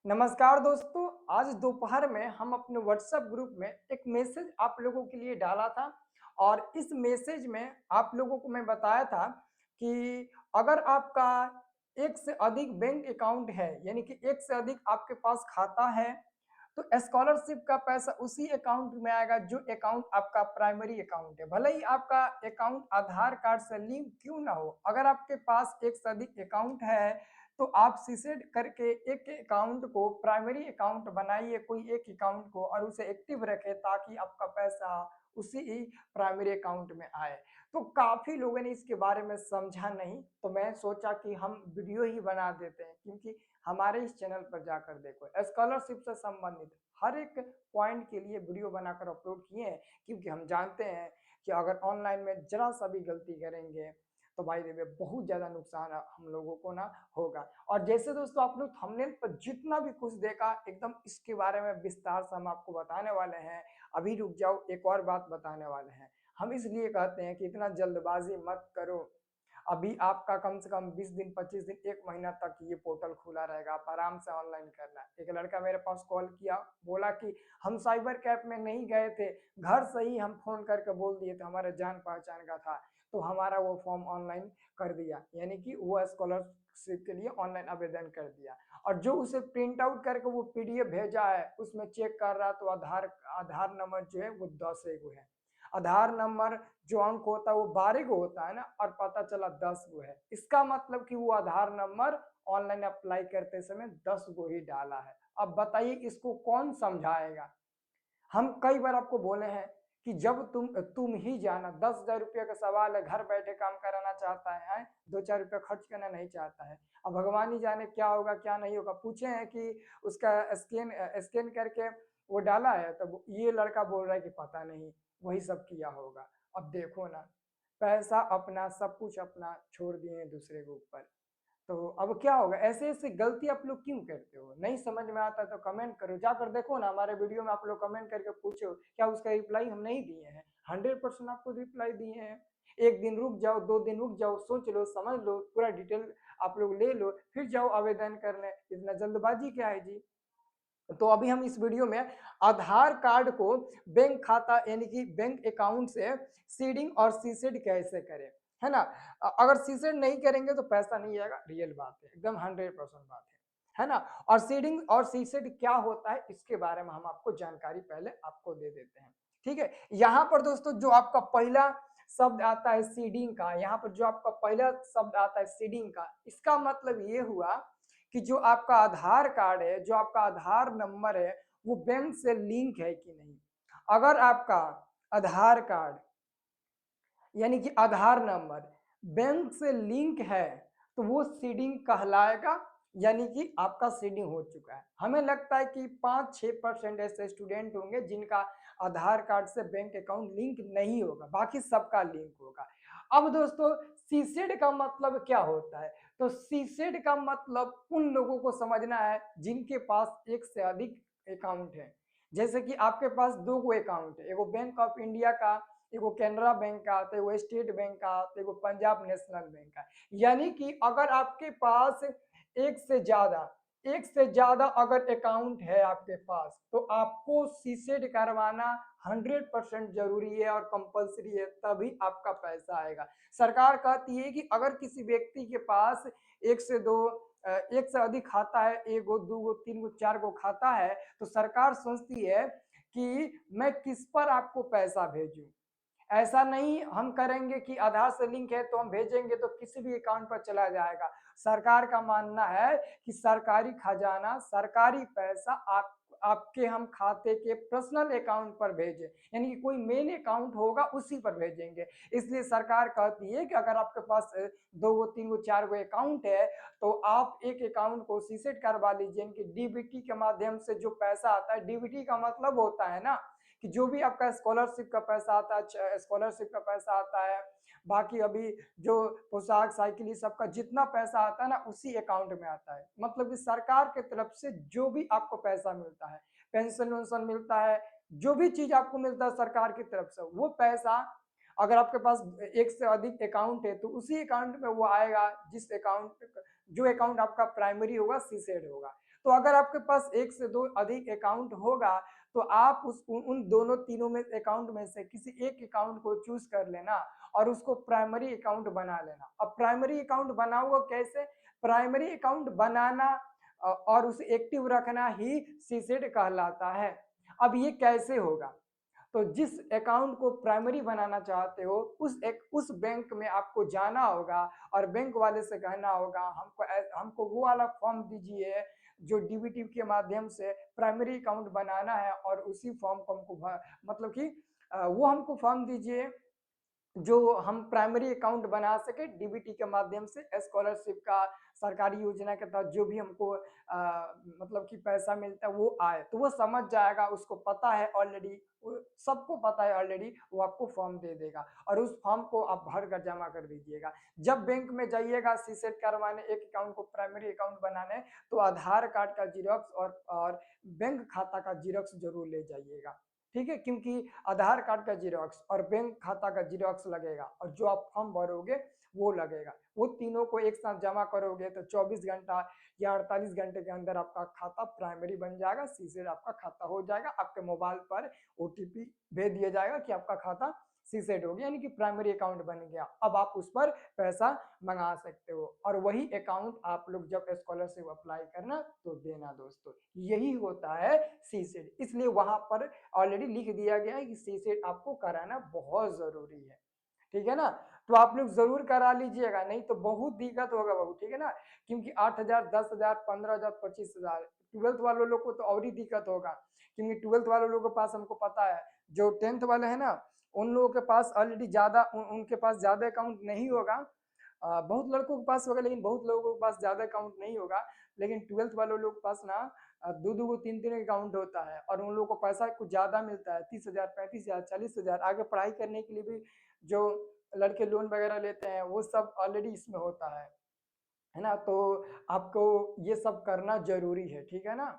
नमस्कार दोस्तों। आज दोपहर में हम अपने व्हाट्सएप ग्रुप में एक मैसेज आप लोगों के लिए डाला था और इस मैसेज में आप लोगों को मैं बताया था कि अगर आपका एक से अधिक बैंक अकाउंट है, यानी कि एक से अधिक आपके पास खाता है, तो स्कॉलरशिप का पैसा उसी अकाउंट में आएगा जो अकाउंट आपका प्राइमरी अकाउंट है। भले ही आपका अकाउंट आधार कार्ड से लिंक क्यों ना हो, अगर आपके पास एक से अधिक अकाउंट है तो आप सीसेड करके एक अकाउंट को प्राइमरी अकाउंट बनाइए, कोई एक अकाउंट को, और उसे एक्टिव रखें ताकि आपका पैसा उसी ही प्राइमरी अकाउंट में आए। तो काफी लोगों ने इसके बारे में समझा नहीं, तो मैं सोचा कि हम वीडियो ही बना देते हैं, क्योंकि हमारे इस चैनल पर जाकर देखो स्कॉलरशिप से संबंधित हर एक पॉइंट के लिए वीडियो बनाकर अपलोड किए हैं, क्योंकि हम जानते हैं कि अगर ऑनलाइन में जरा सा भी गलती करेंगे तो भाई देखिए बहुत ज्यादा नुकसान हम लोगों को ना होगा। और जैसे दोस्तों आप लोग थंबनेल पर जितना भी कुछ देखा एकदम इसके बारे में विस्तार से हम आपको बताने वाले हैं। अभी रुक जाओ, एक और बात बताने वाले हैं। हम इसलिए कहते हैं कि इतना जल्दबाजी मत करो। अभी आपका कम से कम 20 दिन 25 दिन 1 महीना तक ये पोर्टल खुला रहेगा, आप आराम से ऑनलाइन करना। एक लड़का मेरे पास कॉल किया, बोला कि हम साइबर कैफ में नहीं गए थे, घर से ही हम फोन करके बोल दिए थे, हमारे जान पहचान का था, तो हमारा वो फॉर्म ऑनलाइन कर दिया, यानी कि वो स्कॉलरशिप के लिए ऑनलाइन आवेदन कर दिया। और जो उसे प्रिंट आउट करके वो पीडीएफ भेजा है उसमें चेक कर रहा तो आधार आधार नंबर जो है वो 10 गो है। आधार नंबर जो अंक होता है वो 12 गो होता है ना, और पता चला 10 गो है। इसका मतलब कि वो आधार नंबर ऑनलाइन अप्लाई करते समय 10 गो ही डाला है। अब बताइए इसको कौन समझाएगा। हम कई बार आपको बोले हैं कि जब तुम ही जाना, 10,000 रुपया का सवाल है, घर बैठे काम कराना चाहता है, 2-4 रुपया खर्च करना नहीं चाहता है। अब भगवान ही जाने क्या होगा क्या नहीं होगा। पूछे हैं कि उसका स्कैन स्कैन करके वो डाला है, तब ये लड़का बोल रहा है कि पता नहीं, वही सब किया होगा। अब देखो ना, पैसा अपना सब कुछ अपना छोड़ दिए हैं दूसरे के ऊपर। तो अब क्या होगा, ऐसे ऐसे गलती आप लोग क्यों करते हो? नहीं समझ में आता तो कमेंट करो, जाकर देखो ना हमारे वीडियो में, आप लोग कमेंट करके पूछो क्या उसका रिप्लाई हम नहीं दिए हैं। 100% आपको रिप्लाई दिए हैं। एक दिन रुक जाओ, 2 दिन रुक जाओ, सोच लो, समझ लो, पूरा डिटेल आप लोग ले लो, फिर जाओ आवेदन करने। इतना जल्दबाजी क्या है जी। तो अभी हम इस वीडियो में आधार कार्ड को बैंक खाता यानी कि बैंक अकाउंट से सीडिंग और सीसेड कैसे करें, है ना। अगर सीसेड नहीं करेंगे तो पैसा नहीं आएगा, रियल बात है, एकदम 100% बात है ना। और सीडिंग और सीसेड क्या होता है इसके बारे में हम आपको जानकारी पहले आपको दे देते हैं। ठीक है, यहाँ पर दोस्तों जो आपका पहला शब्द आता है सीडिंग का, यहाँ पर जो आपका पहला शब्द आता है सीडिंग का, इसका मतलब ये हुआ कि जो आपका आधार कार्ड है, जो आपका आधार नंबर है, वो बैंक से लिंक है कि नहीं। अगर आपका आधार कार्ड यानी कि आधार नंबर बैंक से लिंक है तो वो सीडिंग कहलाएगा, यानी कि आपका सीडिंग हो चुका है। हमें लगता है कि 5-6% ऐसे स्टूडेंट होंगे जिनका आधार कार्ड से बैंक अकाउंट लिंक नहीं होगा, बाकी सबका लिंक होगा। अब दोस्तों सीसेड का मतलब क्या होता है, तो सीसेड का मतलब उन लोगों को समझना है जिनके पास एक से अधिक अकाउंट है। जैसे कि आपके पास 2 गो अकाउंट है, एगो बैंक ऑफ इंडिया का, एगो कैनरा बैंक का, तो एगो स्टेट बैंक का, तो एगो पंजाब नेशनल बैंक का। यानी कि अगर आपके पास एक से ज्यादा एक से ज्यादा अगर अकाउंट है आपके पास, तो आपको सीसेड करवाना 100% जरूरी है और कंपलसरी है, तभी आपका पैसा आएगा। सरकार कहती है कि अगर किसी व्यक्ति के पास एक से दो एक से अधिक खाता है, 1 गो 2 गो 3 गो 4 गो खाता है, तो सरकार सोचती है कि मैं किस पर आपको पैसा भेजूं। ऐसा नहीं हम करेंगे कि आधार से लिंक है तो हम भेजेंगे तो किसी भी अकाउंट पर चला जाएगा। सरकार का मानना है कि सरकारी खजाना, सरकारी पैसा आपके हम खाते के पर्सनल अकाउंट पर भेजें, यानी कि कोई मेन अकाउंट होगा उसी पर भेजेंगे। इसलिए सरकार कहती है कि अगर आपके पास 2 गो 3 गो 4 गो अकाउंट है तो आप एक अकाउंट को सीसेट करवा लीजिए, इनकी डीबीटी के माध्यम से जो पैसा आता है। डीबीटी का मतलब होता है ना कि जो भी आपका स्कॉलरशिप का पैसा आता है, स्कॉलरशिप का पैसा आता है, बाकी अभी जो पोशाक साइकिल ये सबका जितना पैसा आता है ना उसी अकाउंट में आता है। मतलब कि सरकार की तरफ से जो भी आपको पैसा मिलता है, पेंशन वेंशन मिलता है, जो भी चीज आपको मिलता है सरकार की तरफ से, वो पैसा अगर आपके पास एक से अधिक अकाउंट है तो उसी अकाउंट में वो आएगा जिस अकाउंट जो अकाउंट आपका प्राइमरी होगा सीसेड होगा। तो अगर आपके पास एक से दो अधिक अकाउंट होगा तो आप उन दोनों तीनों में अकाउंट में से किसी एक अकाउंट को चूज कर लेना और उसको प्राइमरी अकाउंट बना लेना। अब प्राइमरी अकाउंट बनाओगे कैसे? प्राइमरी अकाउंट बनाना और उसे एक्टिव रखना ही सीसेड कहलाता है। अब ये कैसे होगा? तो जिस अकाउंट को प्राइमरी बनाना चाहते हो उस बैंक में आपको जाना होगा और बैंक वाले से कहना होगा हमको वो वाला फॉर्म दीजिए जो डीबीटी के माध्यम से प्राइमरी अकाउंट बनाना है, और उसी फॉर्म को हमको मतलब कि वो हमको फॉर्म दीजिए जो हम प्राइमरी अकाउंट बना सके डीबीटी के माध्यम से स्कॉलरशिप का, सरकारी योजना के तहत जो भी हमको मतलब कि पैसा मिलता है वो आए। तो वो समझ जाएगा, उसको पता है ऑलरेडी, सबको पता है ऑलरेडी, वो आपको फॉर्म दे देगा और उस फॉर्म को आप भर कर जमा कर दीजिएगा। जब बैंक में जाइएगा सीसेट करवाने, एक अकाउंट को प्राइमरी अकाउंट बनाने, तो आधार कार्ड का जीरोक्स और बैंक खाता का जीरोक्स जरूर ले जाइएगा, ठीक है? क्योंकि आधार कार्ड का जीरोक्स और बैंक खाता का जीरोक्स लगेगा और जो आप फॉर्म भरोगे वो लगेगा। वो तीनों को एक साथ जमा करोगे तो 24 घंटा या 48 घंटे के अंदर आपका खाता प्राइमरी बन जाएगा, सीसेड आपका खाता हो जाएगा। आपके मोबाइल पर ओटीपी भेज दिया जाएगा कि आपका खाता सीसेड हो गया, यानी कि प्राइमरी अकाउंट बन गया। अब आप उस पर पैसा मंगा सकते हो और वही अकाउंट आप लोग जब स्कॉलरशिप अप्लाई करना तो देना दोस्तों। यही होता है सीसेड, इसलिए वहां पर ऑलरेडी लिख दिया गया है कि सीसेट आपको कराना बहुत जरूरी है, ठीक है ना? तो आप लोग जरूर करा लीजिएगा, नहीं तो बहुत दिक्कत होगा बाबू, ठीक है ना? क्योंकि 8,000, 10,000, 15,000, 25,000, ट्वेल्थ वालों लोग को तो और ही दिक्कत होगा, क्योंकि ट्वेल्थ वालों लोगों के पास हमको पता है, जो 10th वाले हैं ना उन लोगों के पास ऑलरेडी ज्यादा उनके पास ज्यादा अकाउंट नहीं होगा। बहुत लड़कों के पास होगा लेकिन बहुत लोगों के पास ज्यादा अकाउंट नहीं होगा। लेकिन ट्वेल्थ वालों लोग के पास ना दो दो तीन तीन अकाउंट होता है और उन लोगों को पैसा कुछ ज्यादा मिलता है, 30,000, 35,000, 40,000। आगे पढ़ाई करने के लिए भी जो लड़के लोन वगैरह लेते हैं वो सब ऑलरेडी इसमें होता है ना? तो आपको ये सब करना जरूरी है, ठीक है ना?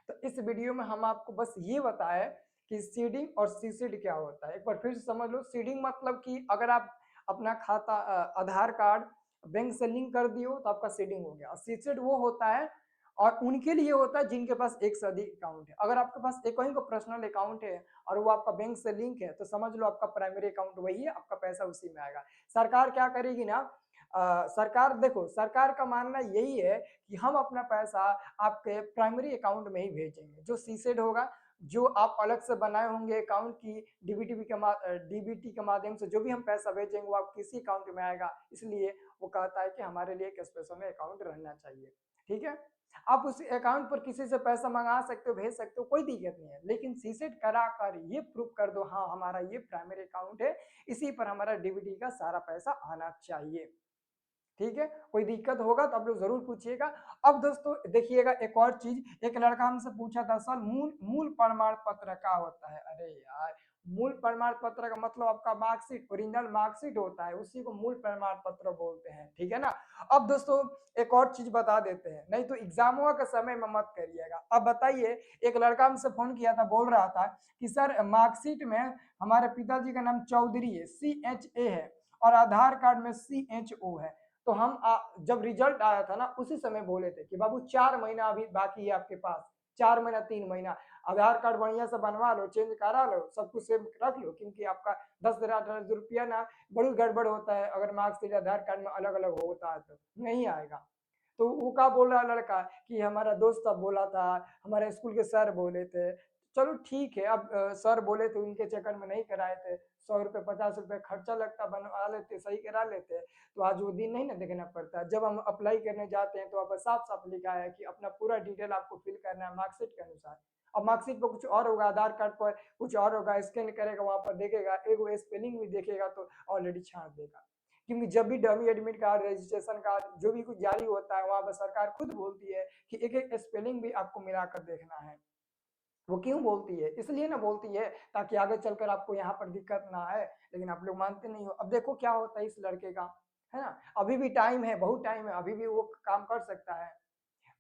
तो इस वीडियो में हम आपको बस ये बताए कि सीडिंग और सीसीड क्या होता है। एक बार फिर से समझ लो। सीडिंग मतलब कि अगर आप अपना खाता आधार कार्ड बैंक से लिंक कर दियो तो आपका सीडिंग हो गया। सीसीड वो होता है और उनके लिए होता है जिनके पास एक से अधिक अकाउंट है। अगर आपके पास एक ही को पर्सनल अकाउंट है और वो आपका बैंक से लिंक है तो समझ लो आपका प्राइमरी अकाउंट वही है, आपका पैसा उसी में आएगा। सरकार क्या करेगी ना, सरकार देखो, सरकार का मानना यही है कि हम अपना पैसा आपके प्राइमरी अकाउंट में ही भेजेंगे। जो सीसेड होगा, जो आप अलग से बनाए होंगे अकाउंट की डीबीटी के माध्यम से जो भी हम पैसा भेजेंगे वो आप किसी अकाउंट में आएगा। इसलिए वो कहता है कि हमारे लिए एक स्पेशल में अकाउंट रहना चाहिए, ठीक है? आप उस अकाउंट पर किसी से पैसा मंगा सकते हो, भेज सकते हो, कोई दिक्कत नहीं है। लेकिन सीसेड करा कर ये प्रूफ कर दो हाँ हमारा ये प्राइमरी अकाउंट है, इसी पर हमारा डीबीटी का सारा पैसा आना चाहिए, ठीक है? कोई दिक्कत होगा तो आप लोग जरूर पूछिएगा। अब दोस्तों देखिएगा एक और चीज, एक लड़का हमसे पूछा था सर मूल मूल प्रमाण पत्र क्या होता है? अरे यार, मूल प्रमाण पत्र का मतलब आपका मार्कशीट, ओरिजिनल मार्कशीट होता है, उसी को मूल प्रमाण पत्र बोलते हैं, ठीक है ना? अब दोस्तों एक और चीज बता देते हैं, नहीं तो एग्जामों के समय में मत करिएगा। अब बताइए, एक लड़का हमसे फोन किया था, बोल रहा था कि सर मार्कशीट में हमारे पिताजी का नाम चौधरी है, CHA है, और आधार कार्ड में CHO है। तो हम जब रिजल्ट आया था ना उसी समय बोले थे कि बाबू 4 महीना अभी बाकी है आपके पास, 4 महीना 3 महीना, आधार कार्ड बढ़िया से बनवा लो, चेंज करा लो, सब कुछ सेव रख लो, क्योंकि आपका 10,000 18,000 रुपया ना बड़ी गड़बड़ होता है अगर मार्क्सशीट आधार कार्ड में अलग अलग होता है तो नहीं आएगा। तो वो क्या बोल रहा लड़का कि हमारा दोस्त अब बोला था, हमारे स्कूल के सर बोले थे। चलो ठीक है, अब सर बोले थे उनके चक्कर में नहीं कराए थे, 100 रुपये 50 रुपये खर्चा लगता, बनवा लेते, सही करा लेते, तो आज वो दिन नहीं ना देखना पड़ता। जब हम अप्लाई करने जाते हैं तो वहाँ पर साफ साफ लिखा है कि अपना पूरा डिटेल आपको फिल करना है मार्कशीट के अनुसार। अब मार्कशीट पर कुछ और होगा, आधार कार्ड पर कुछ और होगा, स्कैन करेगा वहां पर देखेगा, एक वो स्पेलिंग भी देखेगा तो ऑलरेडी छांट देगा। क्योंकि जब भी dummy admit card, registration card जो भी कुछ जारी होता है वहां पर सरकार खुद बोलती है कि एक एक स्पेलिंग भी आपको मिलाकर देखना है। वो क्यों बोलती है? इसलिए ना बोलती है ताकि आगे चलकर आपको यहाँ पर दिक्कत ना आए, लेकिन आप लोग मानते नहीं हो। अब देखो क्या होता है इस लड़के का, है ना? अभी भी टाइम है, बहुत टाइम है, अभी भी वो काम कर सकता है।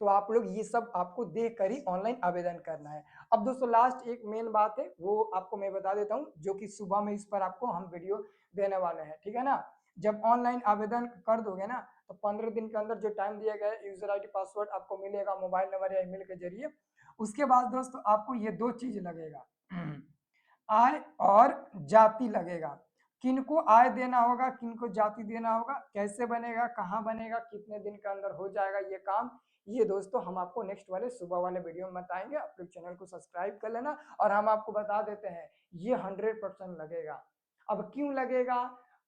तो आप लोग ये सब आपको देख कर ही ऑनलाइन आवेदन करना है। अब दोस्तों लास्ट एक मेन बात है वो आपको मैं बता देता हूँ, जो कि सुबह में इस पर आपको हम वीडियो देने वाले हैं, ठीक है ना। जब ऑनलाइन आवेदन कर दोगे ना तो 15 दिन के अंदर जो टाइम दिया गया है यूजर आईडी पासवर्ड आपको मिलेगा मोबाइल नंबर या ईमेल के जरिए। उसके बाद दोस्तों आपको ये दो चीज लगेगा, आय और जाति लगेगा। किनको आय देना होगा, किनको जाति देना होगा, कैसे बनेगा, कहाँ बनेगा, कितने दिन के अंदर हो जाएगा ये काम, ये दोस्तों हम आपको नेक्स्ट वाले सुबह वाले वीडियो में बताएंगे। आप लोग चैनल को सब्सक्राइब कर लेना। और हम आपको बता देते हैं ये 100% लगेगा। अब क्यों लगेगा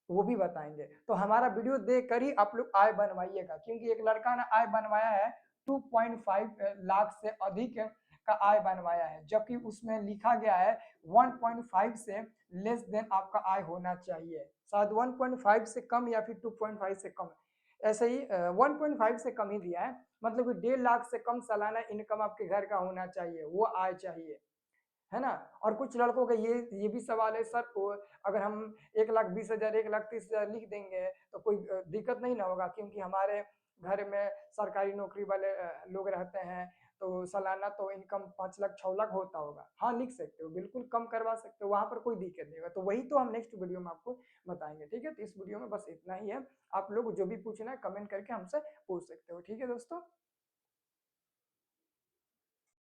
वो भी बताएंगे। तो हमारा वीडियो देख कर ही आप लोग आय बनवाइएगा, क्योंकि एक लड़का ने आय बनवाया है 2.5 लाख से अधिक का आय बनवाया है, जबकि उसमें लिखा गया है 1.5 से लेस देन आपका आय होना चाहिए। शायद 1.5 से कम या फिर 2.5 से कम, ऐसे ही 1.5 से कम ही दिया है। मतलब कि 1.5 लाख से कम सालाना इनकम आपके घर का होना चाहिए, वो आय चाहिए, है ना। और कुछ लड़कों का ये भी सवाल है सर, अगर हम 1,20,000 1,30,000 लिख देंगे तो कोई दिक्कत नहीं ना होगा, क्योंकि हमारे घर में सरकारी नौकरी वाले लोग रहते हैं, तो सालाना तो इनकम 5 लाख 6 लाख होता होगा। हाँ लिख सकते हो, बिल्कुल कम करवा सकते हो, वहां पर कोई दिक्कत नहीं होगा। तो वही तो हम नेक्स्ट वीडियो में आपको बताएंगे, ठीक है। तो इस वीडियो में बस इतना ही है। आप लोग जो भी पूछना है कमेंट करके हमसे पूछ सकते हो, ठीक है दोस्तों।